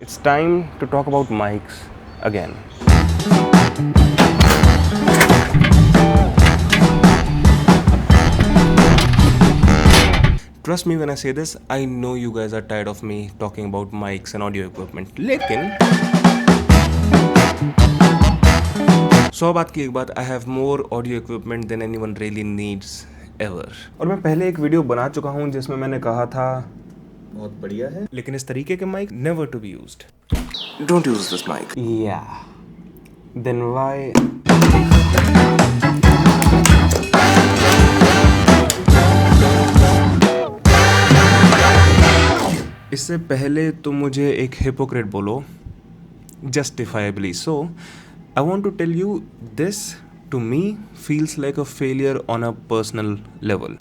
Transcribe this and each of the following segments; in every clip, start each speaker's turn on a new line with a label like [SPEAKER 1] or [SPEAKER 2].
[SPEAKER 1] It's time to talk about mics again. Trust me when I say this, I know you guys are tired of me talking about mics and audio equipment. लेकिन सौ बात की एक बात, I have more audio equipment than anyone really needs ever. और मैं पहले एक वीडियो बना चुका हूँ जिसमें मैंने कहा था बहुत बढ़िया है, लेकिन इस तरीके के mic never to be used. Don't use this mic. Yeah. Then why? इससे पहले तो मुझे एक हिपोक्रेट बोलो, justifiably so. I want to tell you this to me feels like a failure on a personal level.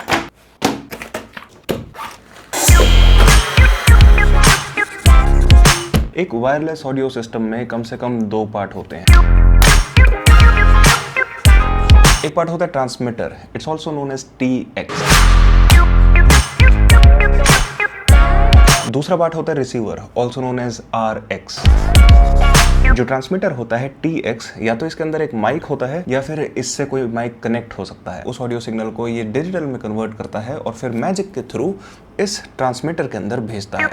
[SPEAKER 1] एक wireless audio system में कम से कम दो पार्ट होते हैं। एक पार्ट होता है transmitter, it's also known as TX। दूसरा पार्ट होता है receiver, also known as RX। जो ट्रांसमीटर होता है TX, या तो इसके अंदर एक माइक होता है या फिर इससे कोई माइक कनेक्ट हो सकता है। उस ऑडियो सिग्नल को ये डिजिटल में कन्वर्ट करता है और फिर मैजिक के थ्रू इस ट्रांसमीटर के अंदर भेजता है,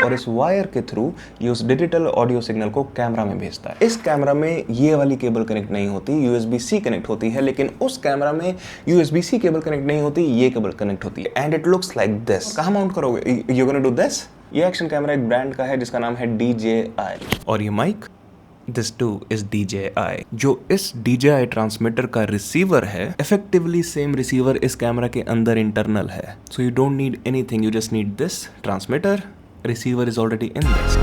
[SPEAKER 1] और इस वायर के थ्रू ये उस डिजिटल ऑडियो सिग्नल को कैमरा में भेजता है। इस कैमरा में ये वाली केबल कनेक्ट नहीं होती, USB-C कनेक्ट होती है, लेकिन उस कैमरा में USB-C केबल कनेक्ट नहीं होती, ये केबल कनेक्ट होती है। And it looks like this. कहाँ माउंट करोगे? You gonna do this? ये एक्शन कैमरा एक ब्रांड का है जिसका नाम है DJI, और ये mic this too is DJI। जो इस DJI ट्रांसमीटर का रिसीवर है, इफेक्टिवली सेम रिसीवर इस कैमरा के अंदर इंटरनल है। So you don't need anything, you just need this transmitter, receiver is already in this.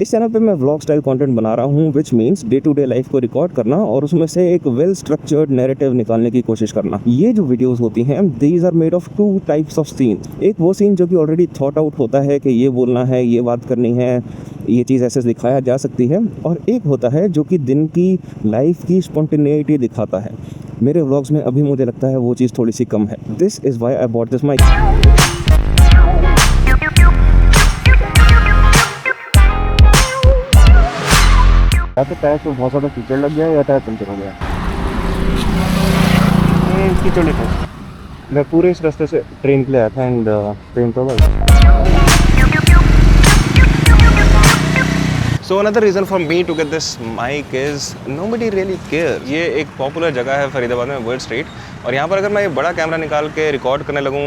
[SPEAKER 1] इस चैनल पे मैं व्लॉग स्टाइल कंटेंट बना रहा हूँ, which means day to day life को रिकॉर्ड करना और उसमें से एक वेल स्ट्रक्चर्ड नैरेटिव निकालने की कोशिश करना। ये जो वीडियोस होती हैं, these are made of two types of scene. एक वो सीन जो कि ऑलरेडी थॉट आउट होता है कि ये बोलना है, ये बात करनी है, ये चीज़ ऐसे दिखाया जा सकती है, और एक होता है जो कि दिन की लाइफ की स्पॉन्टेनिटी दिखाता है। मेरे व्लॉग्स में अभी मुझे लगता है वो चीज़ थोड़ी सी कम है। This is why I bought this mic. या तो टायर को बहुत ज़्यादा कीचड़ लग गया या टायर पंचर हो गया। कीचड़ नहीं था, मैं पूरे इस रास्ते से ट्रेन के लिए आया था एंड ट्रेन तो So another reason for me to get this mic is nobody really cares. ये एक पॉपुलर जगह है फरीदाबाद में, वर्ल्ड स्ट्रीट, और यहाँ पर अगर मैं ये बड़ा कैमरा निकाल के रिकॉर्ड करने लगूँ,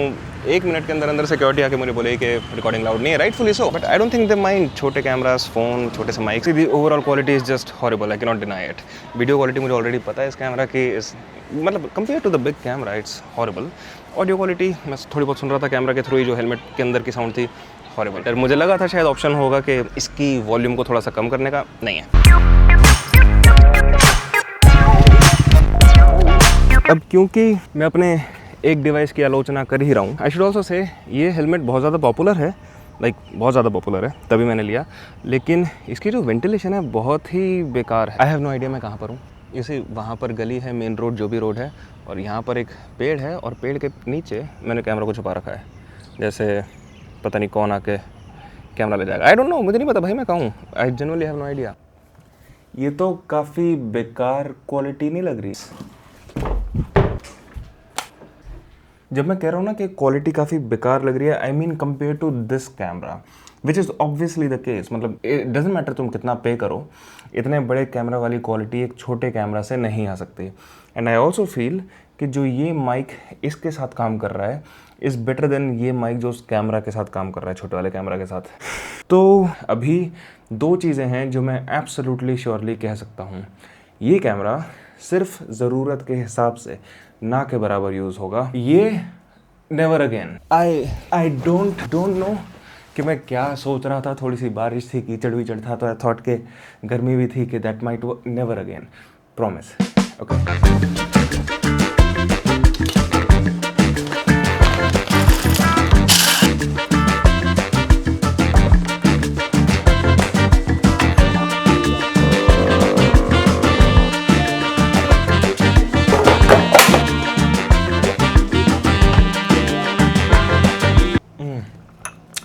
[SPEAKER 1] 1 मिनट के अंदर अंदर सिक्योरिटी आके मुझे बोले कि रिकॉर्डिंग लाउड नहीं है, rightfully so, but I don't think they mind. छोटे कैमरास, फोन, छोटे से mic, the overall quality is just horrible, I cannot deny it. Video quality मुझे ऑलरेडी पता है इस कैमरा की, इस मतलब compare to the big camera it's horrible. Audio quality मैं थोड़ी बहुत सुन रहा था कैमरा के थ्रू ही, जो हेलमेट के अंदर की साउंड थी, हॉरिबल। मुझे लगा था शायद ऑप्शन होगा कि इसकी वॉल्यूम को थोड़ा सा कम करने का, नहीं है। अब क्योंकि मैं अपने एक डिवाइस की आलोचना कर ही रहा हूँ, आई शुड ऑल्सो से ये हेलमेट बहुत ज़्यादा पॉपुलर है, लाइक बहुत ज़्यादा पॉपुलर है, तभी मैंने लिया, लेकिन इसकी जो वेंटिलेशन है बहुत ही बेकार है। आई हैव नो आइडिया मैं कहाँ पर हूँ। इसी वहाँ पर गली है, मेन रोड जो भी रोड है, और यहाँ पर एक पेड़ है, और पेड़ के नीचे मैंने कैमरा को छुपा रखा है, जैसे पता नहीं कौन आके कैमरा ले जाएगा। आई डोंट नो, मुझे नहीं पता भाई मैं कहाँ हूँ। I genuinely have no idea. ये तो काफ़ी बेकार क्वालिटी नहीं लग रही? जब मैं कह रहा हूँ ना कि क्वालिटी काफ़ी बेकार लग रही है, I mean compare to this camera, which is obviously the case. मतलब इट डजेंट मैटर तुम कितना पे करो, इतने बड़े कैमरा वाली क्वालिटी एक छोटे कैमरा से नहीं आ सकती। एंड आई ऑल्सो फील कि जो ये माइक इसके साथ काम कर रहा है इज़ बेटर देन ये माइक जो उस कैमरा के साथ काम कर रहा है, छोटे वाले कैमरा के साथ। तो अभी दो चीज़ें हैं जो मैं एब्सोल्युटली श्योरली कह सकता हूँ। ये कैमरा सिर्फ ज़रूरत के हिसाब से ना के बराबर यूज़ होगा। ये never again. I don't know कि मैं क्या सोच रहा था। थोड़ी सी बारिश थी, कीचड़ वीचड़ था, तो आई थॉट के गर्मी भी थी कि that might never again, promise. Okay.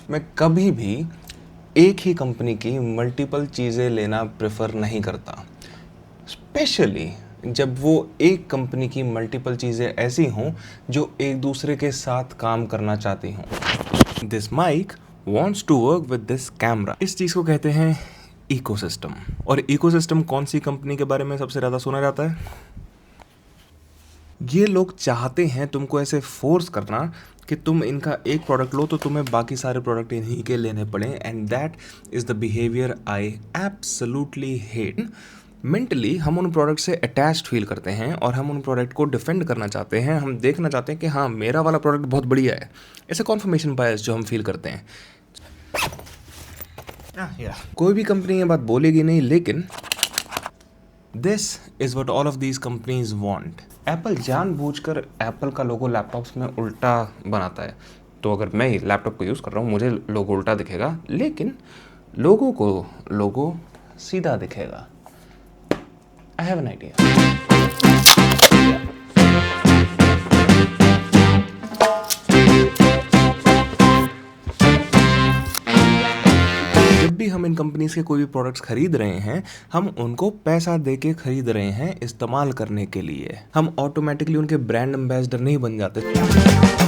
[SPEAKER 1] मैं कभी भी एक ही कंपनी की मल्टीपल चीज़ें लेना प्रेफर नहीं करता, स्पेशली जब वो एक कंपनी की मल्टीपल चीज़ें ऐसी हों जो एक दूसरे के साथ काम करना चाहती हों। This mic wants to work with this camera. इस चीज़ को कहते हैं इकोसिस्टम। और इकोसिस्टम कौन सी कंपनी के बारे में सबसे ज़्यादा सुना जाता है? ये लोग चाहते हैं तुमको ऐसे फोर्स करना कि तुम इनका एक प्रोडक्ट लो तो तुम्हें बाकी सारे प्रोडक्ट इन्हीं के लेने पड़े, and that is the behaviour I absolutely hate. Mentally हम उन प्रोडक्ट से अटैच्ड फील करते हैं और हम उन प्रोडक्ट को डिफेंड करना चाहते हैं। हम देखना चाहते हैं कि हाँ, मेरा वाला प्रोडक्ट बहुत बढ़िया है। ऐसे कॉन्फर्मेशन बायस जो हम फील करते हैं। कोई भी कंपनी ये बात बोलेगी नहीं, लेकिन this is what all of these companies want. Apple जानबूझकर एप्पल का लोगो लैपटॉप्स में उल्टा बनाता है। तो अगर मैं लैपटॉप को यूज़ कर रहा हूँ, मुझे लोगो उल्टा दिखेगा, लेकिन लोगों को लोगो सीधा दिखेगा। I have an idea. जब भी हम इन कंपनीज के कोई भी प्रोडक्ट्स खरीद रहे हैं, हम उनको पैसा दे के खरीद रहे हैं इस्तेमाल करने के लिए। हम ऑटोमेटिकली उनके ब्रांड एम्बेसडर नहीं बन जाते।